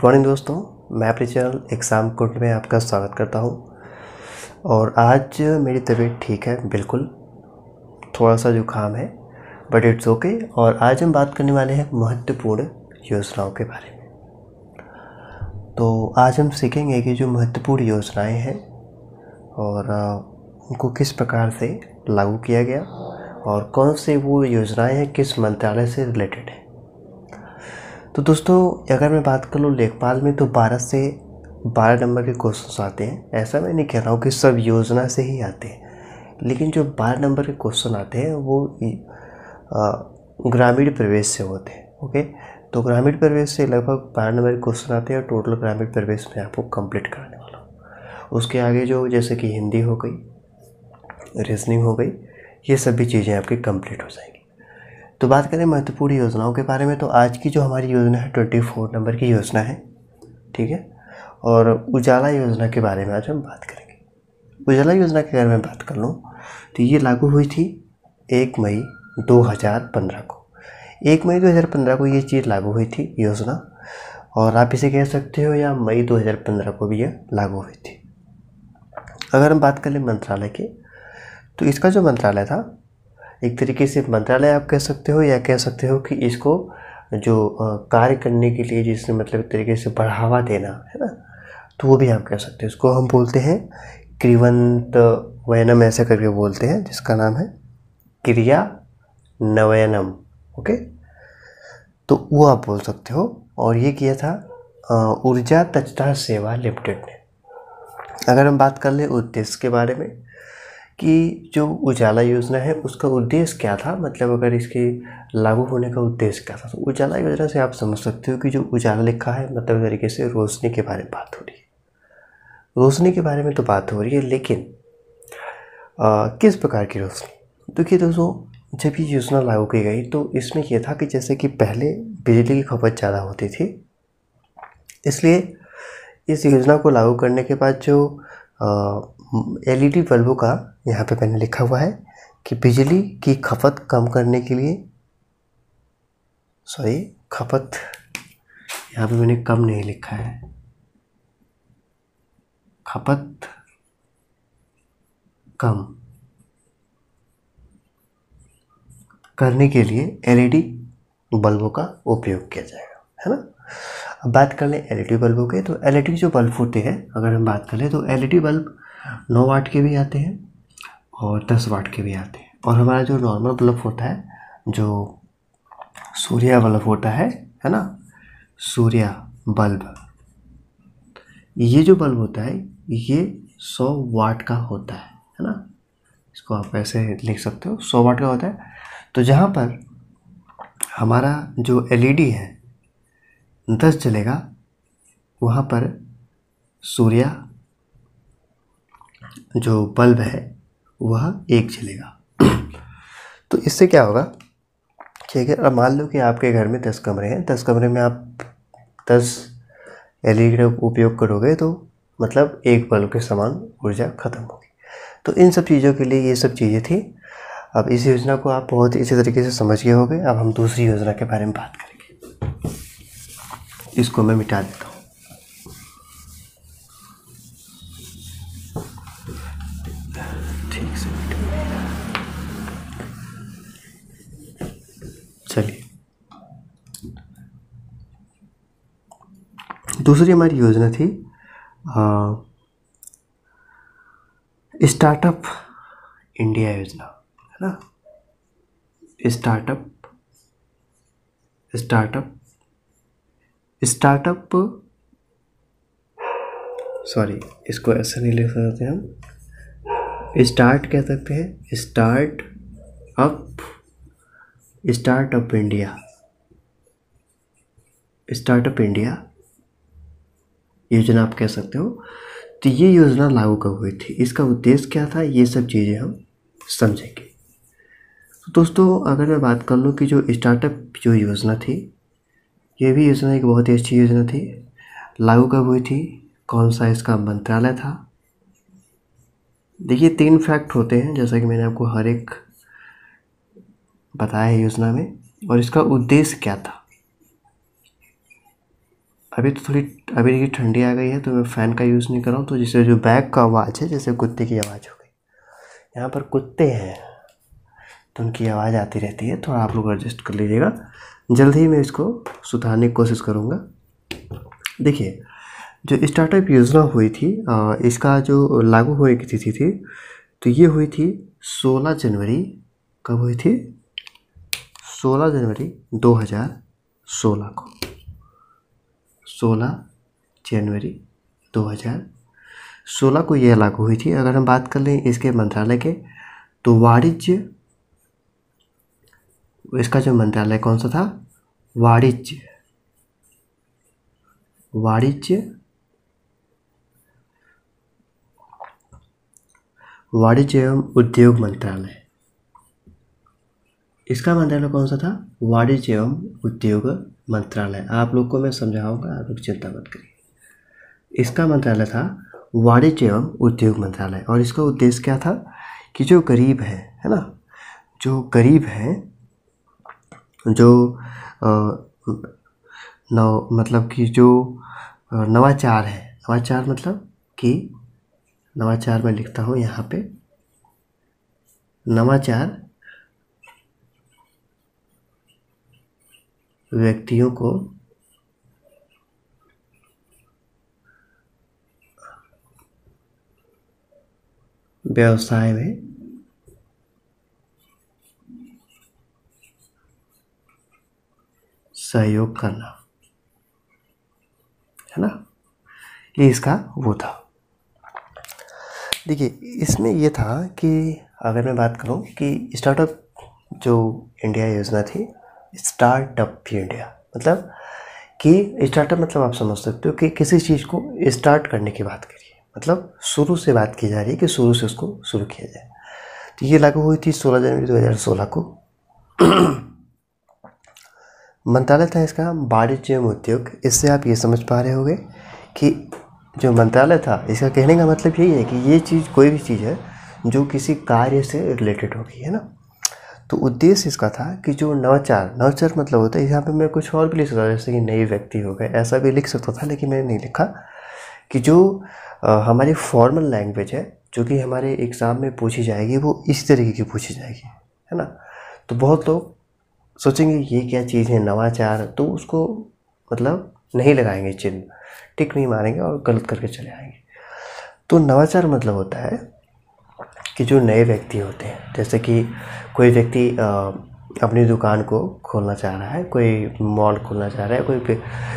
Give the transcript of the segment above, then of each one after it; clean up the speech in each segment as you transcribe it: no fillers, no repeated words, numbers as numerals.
Morning दोस्तों, मैं अपने चैनल एग्ज़ाम कोड में आपका स्वागत करता हूं। और आज मेरी तबीयत ठीक है, बिल्कुल थोड़ा सा जुकाम है बट इट्स ओके। और आज हम बात करने वाले हैं महत्वपूर्ण योजनाओं के बारे में। तो आज हम सीखेंगे कि जो महत्वपूर्ण योजनाएं हैं और उनको किस प्रकार से लागू किया गया और कौन से वो योजनाएं हैं, किस मंत्रालय से रिलेटेड है। तो दोस्तों, अगर मैं बात कर लूँ लेखपाल में तो 12 से 12 नंबर के क्वेश्चन आते हैं। ऐसा मैं नहीं कह रहा हूँ कि सब योजना से ही आते हैं, लेकिन जो 12 नंबर के क्वेश्चन आते हैं वो ग्रामीण प्रवेश से होते हैं। ओके, तो ग्रामीण प्रवेश से लगभग 12 नंबर के क्वेश्चन आते हैं और टोटल ग्रामीण प्रवेश में आपको कंप्लीट कराने वाला हूँ। उसके आगे जो जैसे कि हिंदी हो गई, रीजनिंग हो गई, ये सभी चीज़ें आपकी कंप्लीट हो जाएंगी। तो बात करें महत्वपूर्ण योजनाओं के बारे में, तो आज की जो हमारी योजना है 24 नंबर की योजना है, ठीक है। और उजाला योजना के बारे में आज हम बात करेंगे। उजाला योजना के बारे में बात कर लूँ तो ये लागू हुई थी 1 मई 2015 को। 1 मई 2015 को ये चीज़ लागू हुई थी योजना, और आप इसे कह सकते हो या मई 2015 को भी यह लागू हुई थी। अगर हम बात करें मंत्रालय के, तो इसका जो मंत्रालय था, एक तरीके से मंत्रालय आप कह सकते हो या कह सकते हो कि इसको जो कार्य करने के लिए जिसने मतलब एक तरीके से बढ़ावा देना है ना, तो वो भी आप कह सकते हो। इसको हम बोलते हैं क्रियान्वयनम, ऐसा करके बोलते हैं, जिसका नाम है क्रियान्वयनम। ओके, तो वो आप बोल सकते हो। और ये किया था ऊर्जा दक्षता सेवा लिमिटेड ने। अगर हम बात कर ले उद्देश्य के बारे में कि जो उजाला योजना है उसका उद्देश्य क्या था, मतलब अगर इसके लागू होने का उद्देश्य क्या था, तो उजाला योजना से आप समझ सकते हो कि जो उजाला लिखा है मतलब तरीके से रोशनी के बारे में बात हो रही है। रोशनी के बारे में तो बात हो रही है, लेकिन किस प्रकार की रोशनी। देखिए दोस्तों, जब ये योजना लागू की गई तो इसमें यह था कि जैसे कि पहले बिजली की खपत ज़्यादा होती थी, इसलिए इस योजना को लागू करने के बाद जो LED बल्बों का यहाँ पे मैंने लिखा हुआ है कि बिजली की खपत कम करने के लिए, सॉरी खपत यहाँ पे मैंने कम नहीं लिखा है, खपत कम करने के लिए LED बल्बों का उपयोग किया जाएगा, है ना। अब बात कर लें LED बल्बों के, तो LED जो बल्ब होते हैं, अगर हम बात करें तो LED बल्ब 9 वाट के भी आते हैं और 10 वाट के भी आते हैं। और हमारा जो नॉर्मल बल्ब होता है, जो सूर्य बल्ब होता है ना, सूर्य बल्ब, ये जो बल्ब होता है ये 100 वाट का होता है ना। इसको आप ऐसे लिख सकते हो, 100 वाट का होता है। तो जहाँ पर हमारा जो LED है 10 जलेगा, वहाँ पर सूर्य जो बल्ब है वह 1 जलेगा। तो इससे क्या होगा कि अगर मान लो कि आपके घर में 10 कमरे हैं, 10 कमरे में आप 10 LED का उपयोग करोगे तो मतलब एक बल्ब के समान ऊर्जा खत्म होगी। तो इन सब चीज़ों के लिए ये सब चीज़ें थी। अब इस योजना को आप बहुत इसी तरीके से समझ गए होंगे। अब हम दूसरी योजना के बारे में बात करेंगे। इसको मैं मिटा देता हूँ। ठीक से चलिए, दूसरी हमारी योजना थी स्टार्टअप इंडिया योजना, है ना। स्टार्टअप सॉरी, इसको ऐसा नहीं लिख सकते हम, स्टार्ट कह सकते हैं, स्टार्टअप इंडिया योजना आप कह सकते हो। तो ये योजना लागू कब हुई थी, इसका उद्देश्य क्या था, ये सब चीज़ें हम समझेंगे। तो दोस्तों, अगर मैं बात कर लूँ कि जो स्टार्टअप जो योजना थी, ये भी योजना एक बहुत ही अच्छी योजना थी। लागू कब हुई थी, कौन सा इसका मंत्रालय था। देखिए 3 फैक्ट होते हैं, जैसा कि मैंने आपको हर एक बताया है योजना में, और इसका उद्देश्य क्या था। अभी तो थोड़ी अभी देखिए ठंडी आ गई है तो मैं फ़ैन का यूज़ नहीं कर रहा हूँ, तो जिससे जो बैक का आवाज़ है जैसे कुत्ते की आवाज़ हो गई, यहाँ पर कुत्ते हैं तो उनकी आवाज़ आती रहती है, थोड़ा आप लोग एडजस्ट कर लीजिएगा। जल्द ही मैं इसको सुधारने की कोशिश करूँगा। देखिए जो स्टार्टअप योजना हुई थी इसका जो लागू होने की तिथि थी तो ये हुई थी 16 जनवरी। कब हुई थी? 16 जनवरी 2016 को। 16 जनवरी 2016 को यह लागू हुई थी। अगर हम बात कर लें इसके मंत्रालय के तो वाणिज्य, इसका जो मंत्रालय कौन सा था? वाणिज्य एवं उद्योग मंत्रालय। इसका मंत्रालय कौन सा था? वाणिज्य एवं उद्योग मंत्रालय। आप लोग को मैं समझाऊंगा, आप लोग चिंता मत करिए। इसका मंत्रालय था वाणिज्य एवं उद्योग मंत्रालय और इसका उद्देश्य क्या था कि जो गरीब है ना, जो गरीब है, जो मतलब कि जो नवाचार है, नवाचार मतलब कि नवाचार मैं लिखता हूँ यहाँ पे, नवाचार व्यक्तियों को व्यवसाय में सहयोग करना, है ना, ये इसका वो था। देखिए इसमें ये था कि अगर मैं बात करूं कि स्टार्टअप जो इंडिया योजना थी, स्टार्टअप इंडिया मतलब कि स्टार्टअप मतलब आप समझ सकते हो कि किसी चीज़ को स्टार्ट करने की बात करिए, मतलब शुरू से बात की जा रही है कि शुरू से उसको शुरू किया जाए। तो ये लागू हुई थी 16 जनवरी 2016 को। मंत्रालय था इसका वाणिज्य एवं उद्योग। इससे आप ये समझ पा रहे होंगे कि जो मंत्रालय था इसका कहने का मतलब यही है कि ये चीज़ कोई भी चीज़ है जो किसी कार्य से रिलेटेड होगी, है ना। तो उद्देश्य इसका था कि जो नवाचार मतलब होता है, यहाँ पे मैं कुछ और भी लिख सकता था जैसे कि नए व्यक्ति हो गए, ऐसा भी लिख सकता था, लेकिन मैंने नहीं लिखा। कि जो हमारी फॉर्मल लैंग्वेज है जो कि हमारे एग्ज़ाम में पूछी जाएगी वो इस तरीके की पूछी जाएगी, है ना। तो बहुत लोग सोचेंगे ये क्या चीज़ है नवाचार, तो उसको मतलब नहीं लगाएंगे चिन्ह, टिक नहीं मारेंगे और गलत करके चले आएंगे। तो नवाचार मतलब होता है कि जो नए व्यक्ति होते हैं, जैसे कि कोई व्यक्ति अपनी दुकान को खोलना चाह रहा है, कोई मॉल खोलना चाह रहा है,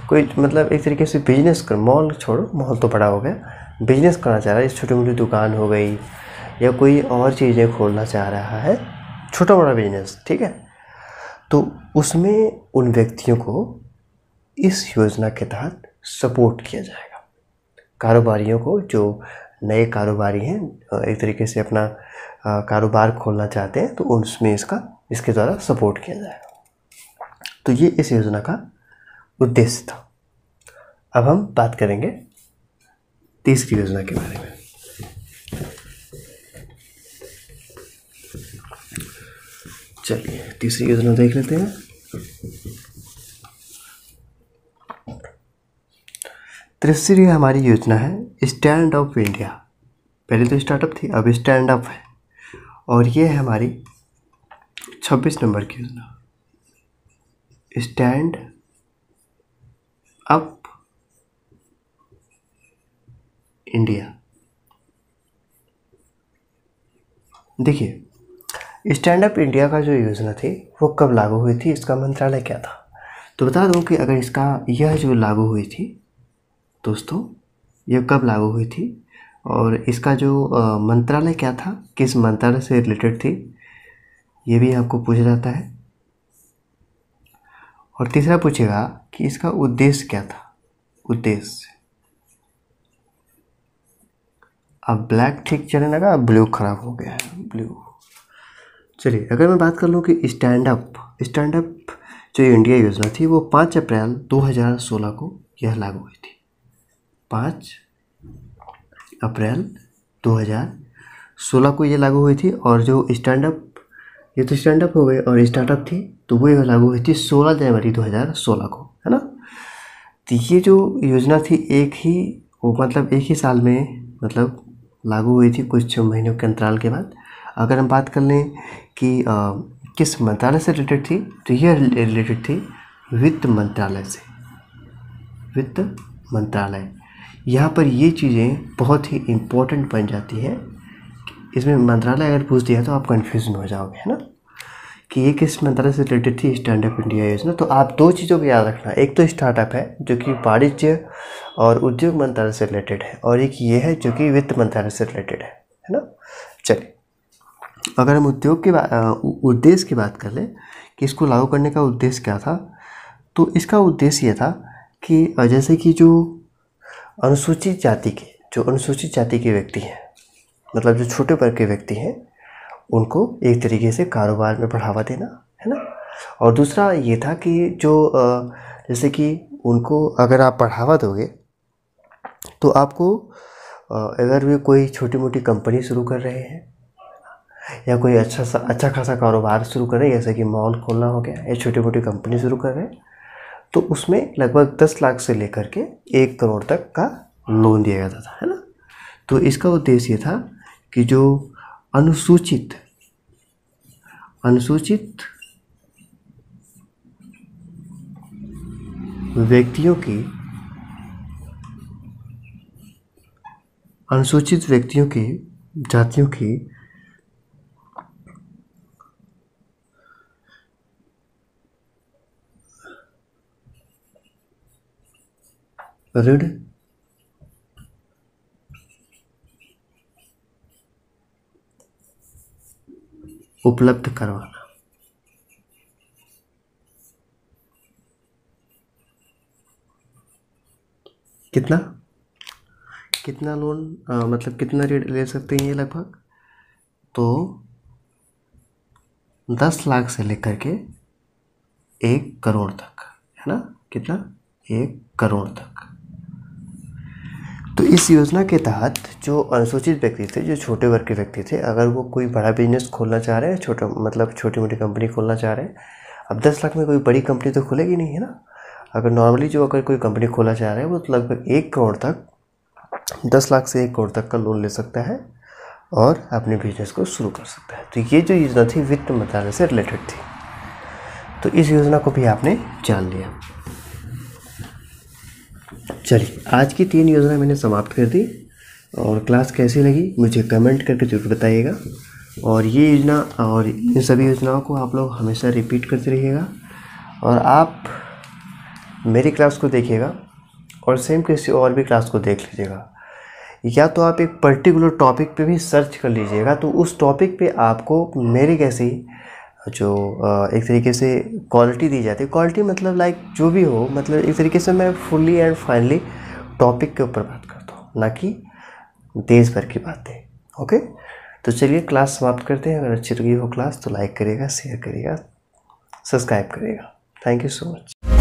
कोई मतलब एक तरीके से बिजनेस कर, मॉल छोड़ो, मॉल तो बड़ा हो गया, बिजनेस करना चाह रहा है, छोटी मोटी दुकान हो गई या कोई और चीज़ें खोलना चाह रहा है, छोटा बड़ा बिजनेस, ठीक है। तो उसमें उन व्यक्तियों को इस योजना के तहत सपोर्ट किया जाएगा। कारोबारियों को, जो नए कारोबारी हैं, एक तरीके से अपना कारोबार खोलना चाहते हैं, तो उसमें इसके द्वारा सपोर्ट किया जाएगा। तो ये इस योजना का उद्देश्य था। अब हम बात करेंगे तीसरी योजना के बारे में। चलिए तीसरी योजना देख लेते हैं। तीसरी हमारी योजना है स्टैंड अप इंडिया। पहले तो स्टार्टअप थी, अब स्टैंड अप है, और ये है हमारी 26 नंबर की योजना, स्टैंड अप इंडिया। देखिए स्टैंड अप इंडिया का जो योजना थी वो कब लागू हुई थी, इसका मंत्रालय क्या था। तो बता दूं कि अगर इसका यह जो लागू हुई थी दोस्तों, यह कब लागू हुई थी और इसका जो मंत्रालय क्या था, किस मंत्रालय से रिलेटेड थी, ये भी आपको पूछा जाता है। और तीसरा पूछेगा कि इसका उद्देश्य क्या था। उद्देश्य, अब ब्लैक ठीक चलने लगा, अब ब्लू खराब हो गया है, ब्लू। चलिए अगर मैं बात कर लूँ कि स्टैंड अप जो इंडिया योजना थी वो 5 अप्रैल 2016 को यह लागू हुई थी। 5 अप्रैल 2016 को ये लागू हुई थी। और जो स्टैंड अप, ये तो स्टैंड अप हो गए, और स्टार्टअप थी तो वो लागू हुई थी 16 जनवरी 2016 को, है ना। तो ये जो योजना थी एक ही साल में मतलब लागू हुई थी कुछ महीनों के अंतराल के बाद। अगर हम बात कर लें कि किस मंत्रालय से रिलेटेड थी, तो ये रिलेटेड थी वित्त मंत्रालय से। वित्त मंत्रालय, यहाँ पर ये चीज़ें बहुत ही इम्पोर्टेंट बन जाती हैं। इसमें मंत्रालय अगर पूछ दिया तो आप कन्फ्यूजन हो जाओगे, है ना, कि ये किस मंत्रालय से रिलेटेड थी स्टैंडअप इंडिया योजना। तो आप दो चीज़ों को याद रखना, एक तो स्टार्टअप है जो कि वाणिज्य और उद्योग मंत्रालय से रिलेटेड है, और एक ये है जो कि वित्त मंत्रालय से रिलेटेड है ना। चलिए, अगर हम उद्योग के उद्देश्य की बात कर लें कि इसको लागू करने का उद्देश्य क्या था, तो इसका उद्देश्य ये था कि जैसे कि जो अनुसूचित जाति के व्यक्ति हैं, मतलब जो छोटे वर्ग के व्यक्ति हैं, उनको एक तरीके से कारोबार में बढ़ावा देना, है ना। और दूसरा ये था कि जो जैसे कि उनको अगर आप बढ़ावा दोगे तो आपको अगर वे कोई छोटी मोटी कंपनी शुरू कर रहे हैं या कोई अच्छा खासा कारोबार शुरू कर रहे हैं, जैसे कि मॉल खोलना हो गया या छोटी मोटी कंपनी शुरू कर रहे हैं, तो उसमें लगभग 10 लाख से लेकर के 1 करोड़ तक का लोन दिया जाता था, है ना। तो इसका उद्देश्य ये था कि जो अनुसूचित व्यक्तियों की जातियों की ऋण उपलब्ध करवाना। कितना लोन मतलब कितना ऋण ले सकते हैं ये लगभग, तो 10 लाख से लेकर के 1 करोड़ तक, है ना। कितना? 1 करोड़ तक। तो इस योजना के तहत जो अनुसूचित व्यक्ति थे, जो छोटे वर्ग के व्यक्ति थे, अगर वो कोई बड़ा बिजनेस खोलना चाह रहे हैं, छोटी मोटी कंपनी खोलना चाह रहे हैं, अब 10 लाख में कोई बड़ी कंपनी तो खुलेगी नहीं, है ना। अगर नॉर्मली अगर कोई कंपनी खोलना चाह रहे हैं वो तो लगभग 1 करोड़ तक, 10 लाख से 1 करोड़ तक का लोन ले सकता है और अपने बिजनेस को शुरू कर सकता है। तो ये जो योजना थी वित्त मंत्रालय से रिलेटेड थी, तो इस योजना को भी आपने जान लिया। चलिए, आज की 3 योजना मैंने समाप्त कर दी, और क्लास कैसी लगी मुझे कमेंट करके जरूर बताइएगा। और ये योजना और इन सभी योजनाओं को आप लोग हमेशा रिपीट करते रहिएगा, और आप मेरी क्लास को देखिएगा और सेम किसी और भी क्लास को देख लीजिएगा, या तो आप एक पर्टिकुलर टॉपिक पे भी सर्च कर लीजिएगा, तो उस टॉपिक पे आपको मेरे कैसी जो एक तरीके से क्वालिटी दी जाती है, क्वालिटी मतलब लाइक जो भी हो, मतलब एक तरीके से मैं फुल्ली एंड फाइनली टॉपिक के ऊपर बात करता हूँ, ना कि देश भर की बातें। ओके, तो चलिए क्लास समाप्त करते हैं। अगर अच्छी लगी हो क्लास तो लाइक करिएगा, शेयर करिएगा, सब्सक्राइब करिएगा। Thank you so much.